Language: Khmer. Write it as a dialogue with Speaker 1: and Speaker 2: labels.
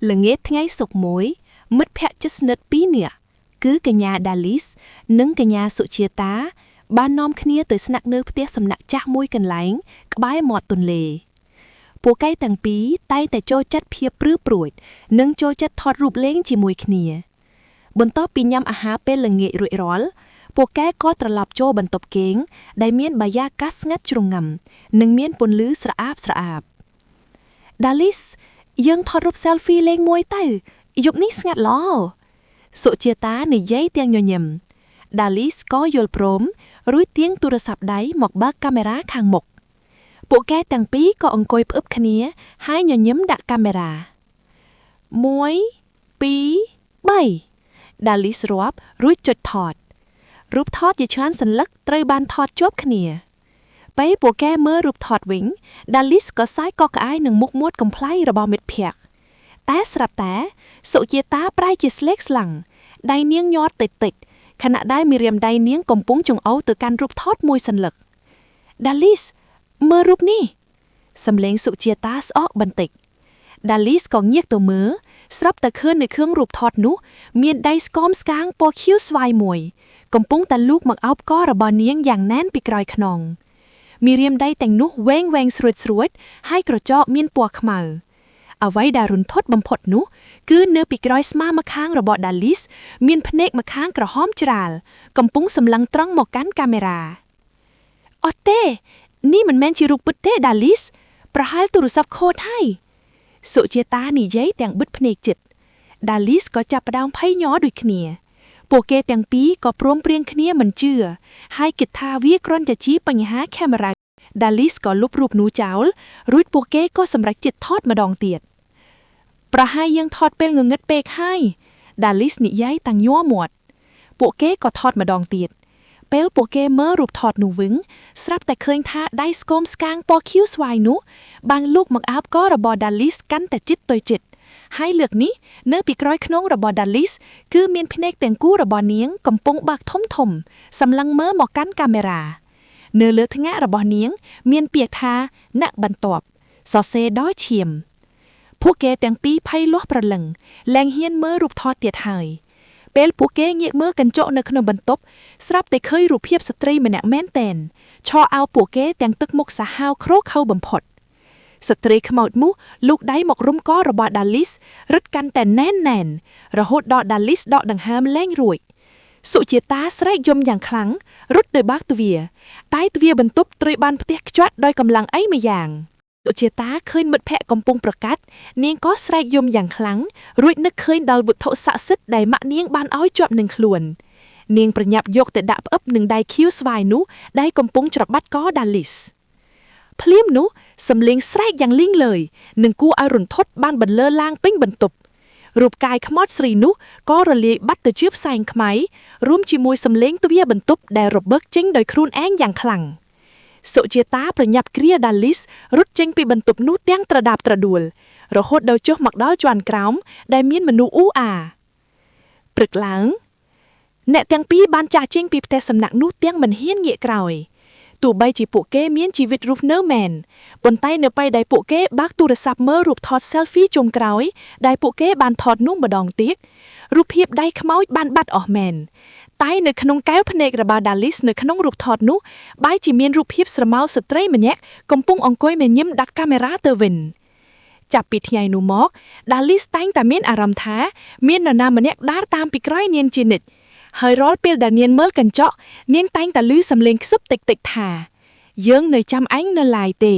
Speaker 1: ល្ងាចថ្ងៃសុក្រមួយមិត្តភក្តិជិតស្និទ្ធពីរនាក់គឺកញ្ញាដាលីសនិងកញ្ញាសុជាតាបាននាំគ្នាទៅស្នាក់នៅផ្ទះសំណាក់ចាស់មួយកន្លែងក្បែរមាត់ទន្លេពួកគេទាំងពីរតែងតែចូលចិត្តភាពព្រឺព្រួចនិងចូលចិត្តថតរូបលេងជាមួយគ្នាបន្ទាប់ពីញ៉ាំអាហារពេលល្ងាចរួចរាល់ពួកគេក៏ត្រឡប់ចូលបន្ទប់គេងដែលមានបរិយាកាសស្ងាត់ជ្រងំនិងមានពន្លឺស្រអាបស្រអាបដាលីសយើងថតរូប selfie លេងមួយទៅយប់នេះស្ងាត់ល្អសុជាតានិយាយទាំងញញឹមដាលីសក៏យល់ព្រមរួចទាញទូរស័ព្ទដៃមកបើកកាមេរ៉ាខាងមុខពួកគេទាំងពីរក៏អង្គុយផ្អឹបគ្នាហើយញញឹមដាក់កាមេរ៉ា1 2 3ដាលីសរាប់រួចចុចថតរូបថតជាច្រើនសន្លឹកត្រូវបានថតជាប់គ្នាពេលពួកគេមើលរូបថតវិញដាលីសក៏សាយកកក្អាយនឹងមុខមាត់កំ pl ៃរបស់មិត្តភក្តិតែស្រាប់តែសុជាតាប្រែជាស្លេកស្លាំងដៃនាងញ័រតិចៗខណៈដែលមីរៀមដៃនាងកំពុងចង្អុលទៅកាន់រូបថតមួយសន្លឹកដាលីសមើលរូបនេះសំឡេងសុជាតាស្អកបន្តិចដាលីសក៏ងាកទៅមើលស្រាប់តែឃើញនៅក្នុងរូបថតនោះមានដៃស្គមស្កាងពណ៌ខៀវស្វាយមួយកំពុងតែលូកមកអោបករបស់នាងយ៉ាងណែនពីក្រោយខ្នងមីរៀមដៃទាំងនោះវែងស្រួចហើយក្រចកមានពណ៌ខ្មៅអ្វីដែលរន្ធត់បំផុតនោះគឺនៅពីក្រោយស្មាម្ខាងរបស់ដាលីសមានភ្នែកម្ខាងក្រហមច្រាលកំពុងសម្លឹងត្រង់មកកាន់កាមេរ៉ាអត់ទេនេះមិនមែនជារូបពិតទេដាលីសប្រហែលទូរស័ព្ទខូចហើយសុជាតានិយាយទាំងបិទភ្នែកជិតដាលីសក៏ចាប់ផ្ដើមភ័យញ័រដូចគ្នាពួកគេទាំងពីរក៏ព្រមព្រៀងគ្នាមិនជឿហើយគិតថាវាគ្រាន់តែជាបញ្ហាកាមេរ៉ាដាលីសក៏លុបរូបនោះចោលរួចពួកគេក៏សម្រេចចិត្តថតម្ដងទៀតប្រហែលយើងថតពេលងងឹតពេកហើយដាលីសនិយាយតាំងញ័រមាត់ពួកគេក៏ថតម្ដងទៀតពេលពួកគេមើលរូបថតនោះវិញស្រាប់តែឃើញថាដៃស្គមស្កាងពណ៌ខៀវស្វាយនោះបានលូកមកអាបករបស់ដាលីសកាន់តែជិតទៅជិតហើយលើកនេះនៅពីក្រោយខ្នងរបស់ដាលីសគឺមានភ្នែកទាំងគូរបស់នាងកំពុងបើកធំសម្លឹងមើលមកកាន់កាមេរ៉ានៅលើថ្ងាសរបស់នាងមានពាក្យថាអ្នកបន្ទាប់សរសេរដោយឈាមពួកគេទាំងពីរភ័យលាស់ប្រលឹងលែងហ៊ានមើលរូបថតទៀតហើយពេលពួកគេងាកមើលកញ្ចក់នៅក្នុងបន្ទប់ស្រាប់តែឃើញរូបភាពស្ត្រីម្នាក់មែនតែនឆោឲ្យពួកគេទាំងទឹកមុខសាហាវក្រខៅបំផុតស្ត្រីខ្មោចមូសលូកដៃមករុំករបស់ដាលីសរឹតកាន់តែណែនរហូតដល់ដាលីសដកដង្ហើមលែងរួចសុជាតាស្រែកយំយ៉ាងខ្លាំងរត់ទៅបើកទ្វារតែទ្វារបន្ទប់ត្រូវបានផ្ទះខ្ជាត់ដោយកម្លាំងអីម្យ៉ាងសុជាតាឃើញមិត្តភក្តិកំពុងប្រកាសនាងក៏ស្រែកយំយ៉ាងខ្លាំងរួចនឹកឃើញដល់វត្ថុស័ក្តិសិទ្ធិដែលម៉ាក់នាងបានឲ្យជាប់នឹងខ្លួននាងប្រញាប់យកទៅដាក់ផ្អឹបនឹងដៃខៀវស្វាយនោះដែលកំពុងច្របាច់កដាលីសភ្លាមនោះសំឡេងស្រែកយ៉ាងលីងលើយនិងគួរឲ្យរន្ធត់បានបន្លឺឡើងពេញបន្ទប់រូបកាយខ្មោចស្រីនោះក៏រលាយបាត់ទៅជាផ្សែងខ្មៅរួមជាមួយសំឡេងទ្វារបន្ទប់ដែលរបើកចេញដោយខ្លួនឯងយ៉ាងខ្លាំងសុជាតាប្រញាប់គ្រាដាលីសរត់ចេញពីបន្ទប់នោះទាំងត្រដាបត្រដួលរហូតដល់ចុះមកដល់ជាន់ក្រោមដែលមានមនុស្សអ៊ូអាព្រឹកឡើងអ្នកទាំងពីរបានចាកចេញពីផ្ទះសំណាក់នោះទាំងមិនហ៊ានងាកក្រោយទោះបីជាពួកគេមានជីវិតរស់នៅមែនប៉ុន្តែនៅពេលដែលពួកគេបើកទូរស័ព្ទមើលរូបថត selfie ជុំក្រោយដែលពួកគេបានថតនោះម្ដងទៀតរូបភាពដៃខ្មោចបានបាត់អស់មែនតែនៅក្នុងកែវភ្នែករបស់ដាលីសនៅក្នុងរូបថតនោះបែរជាមានរូបភាពស្រមោលស្ត្រីម្នាក់កំពុងអង្គុយញញឹមដាក់កាមេរ៉ាទៅវិញចាប់ពីថ្ងៃនោះមកដាលីសតែងតែមានអារម្មណ៍ថាមាននរណាម្នាក់ដើរតាមពីក្រោយនាងជានិច្ចហើយរាល់ពេលដែលនាងមើលកញ្ចក់នាងតែងតែឮសំឡេងខ្សឹបតិចៗថាយើងនៅចាំអញនៅឡើយទេ